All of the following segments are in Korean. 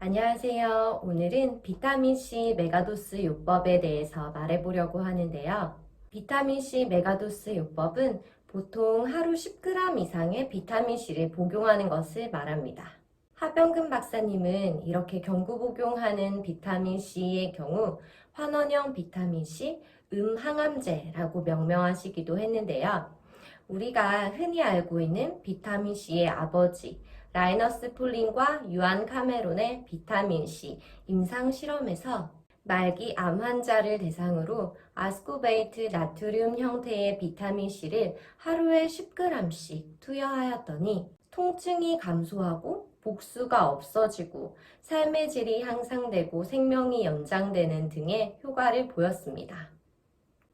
안녕하세요. 오늘은 비타민C 메가도스 요법에 대해서 말해보려고 하는데요. 비타민C 메가도스 요법은 보통 하루 10g 이상의 비타민C를 복용하는 것을 말합니다. 하병근 박사님은 이렇게 경구 복용하는 비타민C의 경우 환원형 비타민C 항암제라고 명명하시기도 했는데요. 우리가 흔히 알고 있는 비타민C의 아버지 라이너스 폴린과 유안 카메론의 비타민C 임상 실험에서 말기 암 환자를 대상으로 아스코베이트 나트륨 형태의 비타민C를 하루에 10g씩 투여하였더니 통증이 감소하고 복수가 없어지고 삶의 질이 향상되고 생명이 연장되는 등의 효과를 보였습니다.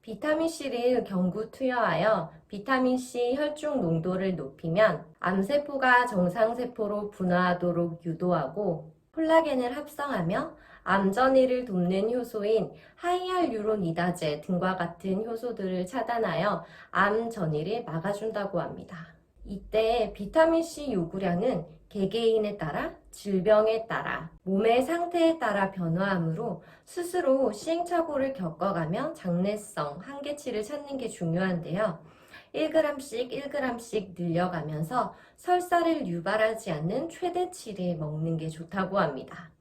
비타민C를 경구 투여하여 비타민C 혈중 농도를 높이면 암세포가 정상세포로 분화하도록 유도하고 콜라겐을 합성하며 암 전이를 돕는 효소인 하이알루로니다제 등과 같은 효소들을 차단하여 암 전이를 막아준다고 합니다. 이때 비타민C 요구량은 개개인에 따라 질병에 따라 몸의 상태에 따라 변화하므로 스스로 시행착오를 겪어가며 장래성 한계치를 찾는 게 중요한데요. 1g씩 1g씩 늘려가면서 설사를 유발하지 않는 최대치를 먹는 게 좋다고 합니다.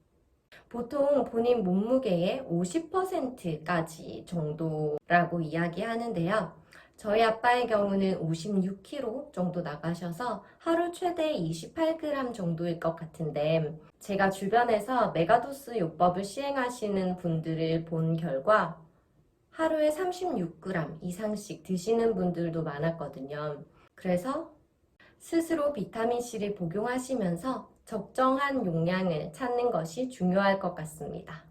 보통 본인 몸무게의 50%까지 정도라고 이야기하는데요. 저희 아빠의 경우는 56kg 정도 나가셔서 하루 최대 28g 정도일 것 같은데 제가 주변에서 메가도스 요법을 시행하시는 분들을 본 결과 하루에 36g 이상씩 드시는 분들도 많았거든요. 그래서 스스로 비타민C를 복용하시면서 적정한 용량을 찾는 것이 중요할 것 같습니다.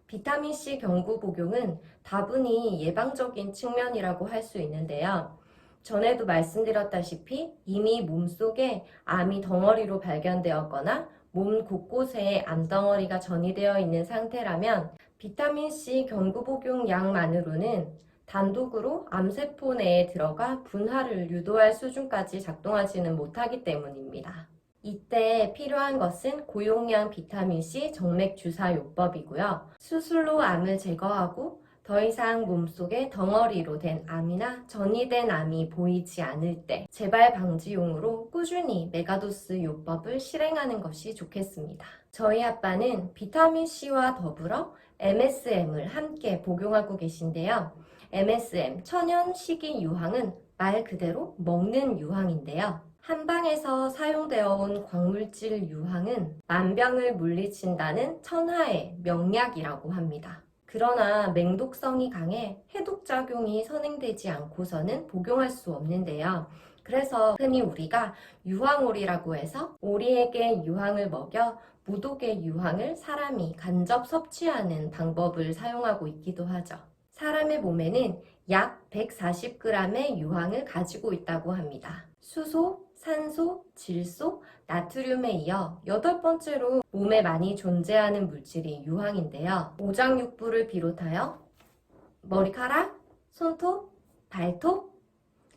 비타민C 경구 복용은 다분히 예방적인 측면이라고 할 수 있는데요. 전에도 말씀드렸다시피 이미 몸속에 암이 덩어리로 발견되었거나 몸 곳곳에 암덩어리가 전이되어 있는 상태라면 비타민C 경구 복용량만으로는 단독으로 암세포 내에 들어가 분화를 유도할 수준까지 작동하지는 못하기 때문입니다. 이때 필요한 것은 고용량 비타민C 정맥 주사 요법이고요. 수술로 암을 제거하고 더 이상 몸속에 덩어리로 된 암이나 전이된 암이 보이지 않을 때 재발 방지용으로 꾸준히 메가도스 요법을 실행하는 것이 좋겠습니다. 저희 아빠는 비타민C와 더불어 MSM을 함께 복용하고 계신데요. MSM, 천연 식이 유황은 말 그대로 먹는 유황인데요. 한방에서 사용되어 온 광물질 유황은 만병을 물리친다는 천하의 명약이라고 합니다. 그러나 맹독성이 강해 해독작용이 선행되지 않고서는 복용할 수 없는데요. 그래서 흔히 우리가 유황오리라고 해서 오리에게 유황을 먹여 무독의 유황을 사람이 간접 섭취하는 방법을 사용하고 있기도 하죠. 사람의 몸에는 약 140g의 유황을 가지고 있다고 합니다. 수소, 산소, 질소, 나트륨에 이어 8번째로 몸에 많이 존재하는 물질이 유황인데요. 오장육부를 비롯하여 머리카락, 손톱, 발톱,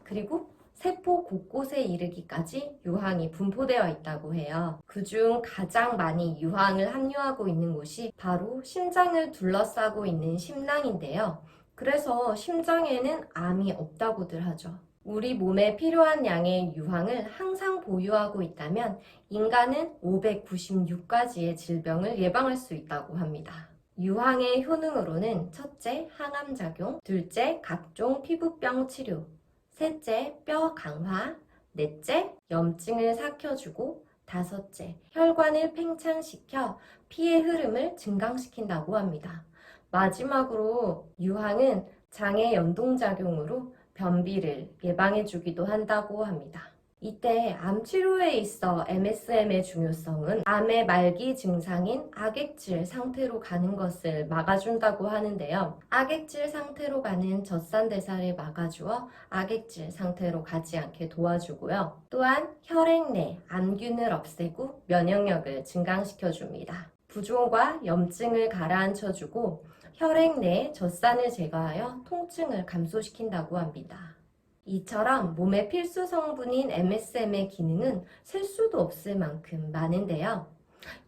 그리고 세포 곳곳에 이르기까지 유황이 분포되어 있다고 해요. 그중 가장 많이 유황을 함유하고 있는 곳이 바로 심장을 둘러싸고 있는 심낭인데요. 그래서 심장에는 암이 없다고들 하죠. 우리 몸에 필요한 양의 유황을 항상 보유하고 있다면 인간은 596가지의 질병을 예방할 수 있다고 합니다. 유황의 효능으로는 첫째, 항암작용, 둘째, 각종 피부병 치료, 셋째, 뼈 강화, 넷째, 염증을 삭혀주고, 다섯째, 혈관을 팽창시켜 피의 흐름을 증강시킨다고 합니다. 마지막으로 유황은 장의 연동작용으로 변비를 예방해주기도 한다고 합니다. 이때 암 치료에 있어 MSM의 중요성은 암의 말기 증상인 악액질 상태로 가는 것을 막아준다고 하는데요. 악액질 상태로 가는 젖산대사를 막아주어 악액질 상태로 가지 않게 도와주고요. 또한 혈액 내 암균을 없애고 면역력을 증강시켜줍니다. 부종과 염증을 가라앉혀주고 혈액 내 젖산을 제거하여 통증을 감소시킨다고 합니다. 이처럼 몸의 필수 성분인 MSM의 기능은 셀 수도 없을 만큼 많은데요.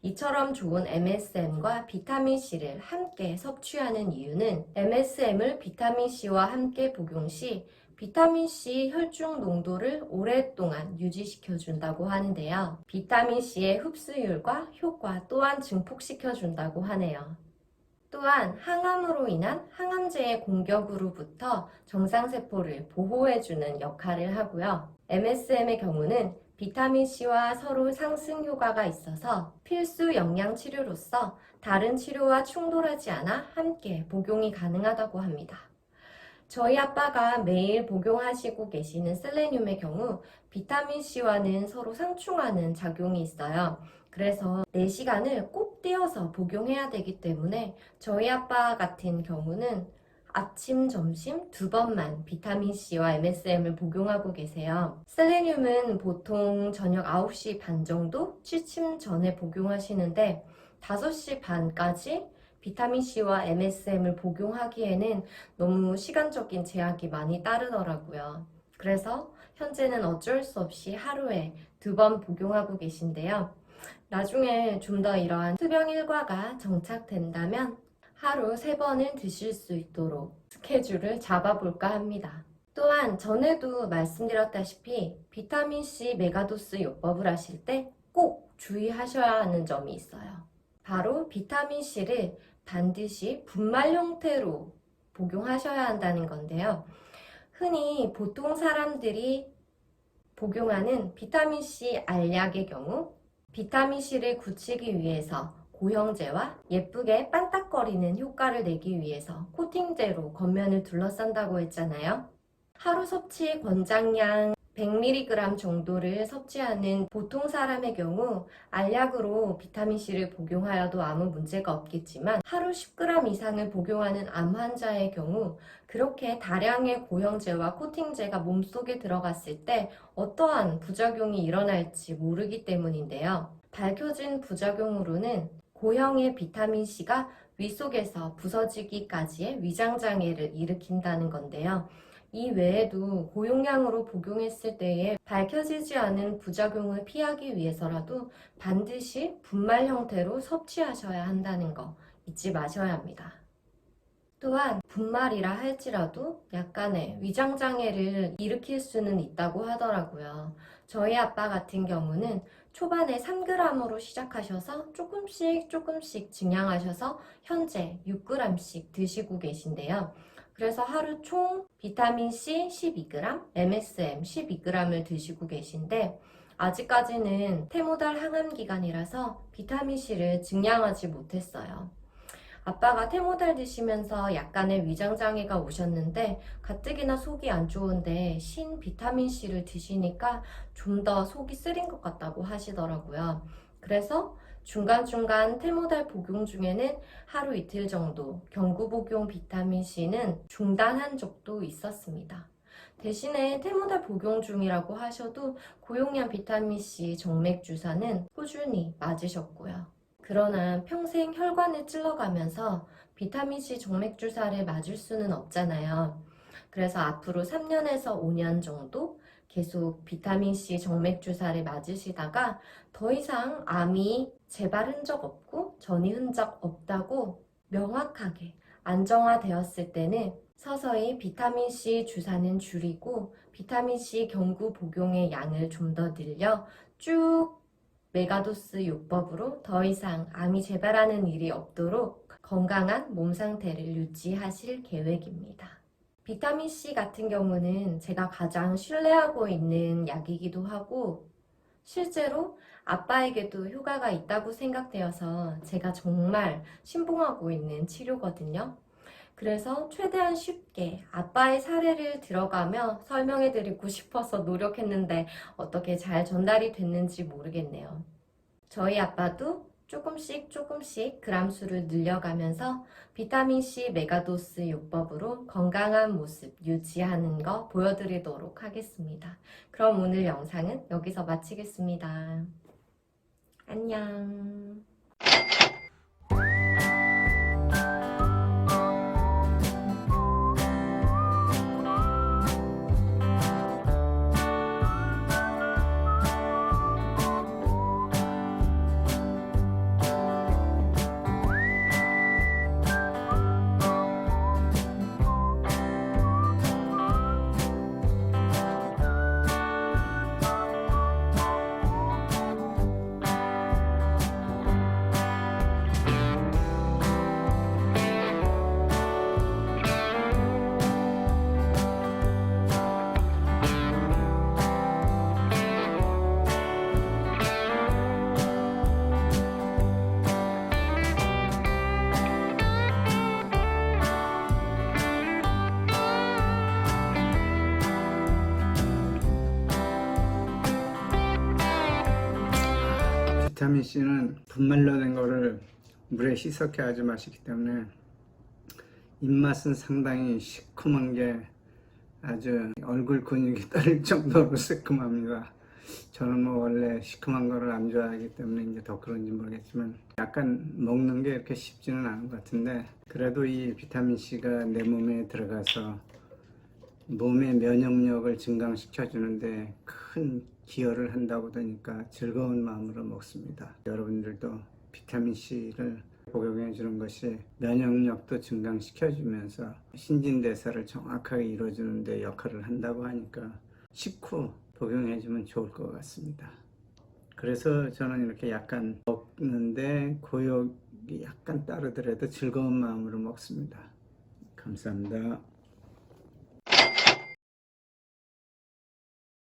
이처럼 좋은 MSM과 비타민C를 함께 섭취하는 이유는 MSM을 비타민C와 함께 복용 시 비타민C 혈중 농도를 오랫동안 유지시켜준다고 하는데요. 비타민C의 흡수율과 효과 또한 증폭시켜준다고 하네요. 또한 항암으로 인한 항암제의 공격으로부터 정상세포를 보호해주는 역할을 하고요. MSM의 경우는 비타민C와 서로 상승 효과가 있어서 필수 영양 치료로서 다른 치료와 충돌하지 않아 함께 복용이 가능하다고 합니다. 저희 아빠가 매일 복용하시고 계시는 셀레늄의 경우 비타민C와는 서로 상충하는 작용이 있어요. 그래서 4시간을 꼭 떼어서 복용해야 되기 때문에 저희 아빠 같은 경우는 아침, 점심 2번만 비타민C와 MSM을 복용하고 계세요. 셀레늄은 보통 저녁 9시 반 정도 취침 전에 복용하시는데 5시 반까지 비타민C와 MSM을 복용하기에는 너무 시간적인 제약이 많이 따르더라고요. 그래서 현재는 어쩔 수 없이 하루에 2번 복용하고 계신데요. 나중에 좀 더 이러한 투병 일과가 정착된다면 하루 3번은 드실 수 있도록 스케줄을 잡아볼까 합니다. 또한 전에도 말씀드렸다시피 비타민C 메가도스 요법을 하실 때 꼭 주의하셔야 하는 점이 있어요. 바로 비타민C를 반드시 분말 형태로 복용하셔야 한다는 건데요. 흔히 보통 사람들이 복용하는 비타민C 알약의 경우 비타민C를 굳히기 위해서 고형제와 예쁘게 반딱거리는 효과를 내기 위해서 코팅제로 겉면을 둘러싼다고 했잖아요. 하루 섭취 권장량 100mg 정도를 섭취하는 보통 사람의 경우 알약으로 비타민C를 복용하여도 아무 문제가 없겠지만 하루 10g 이상을 복용하는 암 환자의 경우 그렇게 다량의 고형제와 코팅제가 몸속에 들어갔을 때 어떠한 부작용이 일어날지 모르기 때문인데요. 밝혀진 부작용으로는 고형의 비타민C가 위 속에서 부서지기까지의 위장장애를 일으킨다는 건데요. 이 외에도 고용량으로 복용했을 때에 밝혀지지 않은 부작용을 피하기 위해서라도 반드시 분말 형태로 섭취하셔야 한다는 거 잊지 마셔야 합니다. 또한 분말이라 할지라도 약간의 위장장애를 일으킬 수는 있다고 하더라고요. 저희 아빠 같은 경우는 초반에 3g으로 시작하셔서 조금씩 증량하셔서 현재 6g씩 드시고 계신데요. 그래서 하루 총 비타민C 12g, MSM 12g을 드시고 계신데 아직까지는 태모달 항암 기간이라서 비타민C를 증량하지 못했어요. 아빠가 태모달 드시면서 약간의 위장장애가 오셨는데 가뜩이나 속이 안 좋은데 신 비타민C를 드시니까 좀 더 속이 쓰린 것 같다고 하시더라고요. 그래서 중간중간 태모달 복용 중에는 하루 이틀 정도 경구 복용 비타민C는 중단한 적도 있었습니다. 대신에 태모달 복용 중이라고 하셔도 고용량 비타민C 정맥 주사는 꾸준히 맞으셨고요. 그러나 평생 혈관을 찔러가면서 비타민C 정맥 주사를 맞을 수는 없잖아요. 그래서 앞으로 3년에서 5년 정도 계속 비타민C 정맥 주사를 맞으시다가 더 이상 암이 재발 흔적 없고 전이 흔적 없다고 명확하게 안정화되었을 때는 서서히 비타민C 주사는 줄이고 비타민C 경구 복용의 양을 좀 더 늘려 쭉 메가도스 요법으로 더 이상 암이 재발하는 일이 없도록 건강한 몸 상태를 유지하실 계획입니다. 비타민C 같은 경우는 제가 가장 신뢰하고 있는 약이기도 하고 실제로 아빠에게도 효과가 있다고 생각되어서 제가 정말 신봉하고 있는 치료거든요. 그래서 최대한 쉽게 아빠의 사례를 들어가며 설명해 드리고 싶어서 노력했는데 어떻게 잘 전달이 됐는지 모르겠네요. 저희 아빠도 조금씩 그람수를 늘려가면서 비타민C 메가도스 요법으로 건강한 모습 유지하는 거 보여드리도록 하겠습니다. 그럼 오늘 영상은 여기서 마치겠습니다. 안녕. 비타민 C는 분말로 된 거를 물에 희석해 아주 맛있기 때문에 입맛은 상당히 시큼한 게 아주 얼굴 근육이 떨릴 정도로 새콤합니다. 저는 뭐 원래 시큼한 거를 안 좋아하기 때문에 이제 더 그런지 모르겠지만 약간 먹는 게 이렇게 쉽지는 않은 것 같은데, 그래도 이 비타민 C가 내 몸에 들어가서 몸의 면역력을 증강시켜 주는데 큰 기여를 한다고 하니까 즐거운 마음으로 먹습니다. 여러분들도 비타민 C를 복용해 주는 것이 면역력도 증강시켜 주면서 신진대사를 정확하게 이루어 주는데 역할을 한다고 하니까 식후 복용해 주면 좋을 것 같습니다. 그래서 저는 이렇게 약간 먹는데 고역이 약간 따르더라도 즐거운 마음으로 먹습니다. 감사합니다.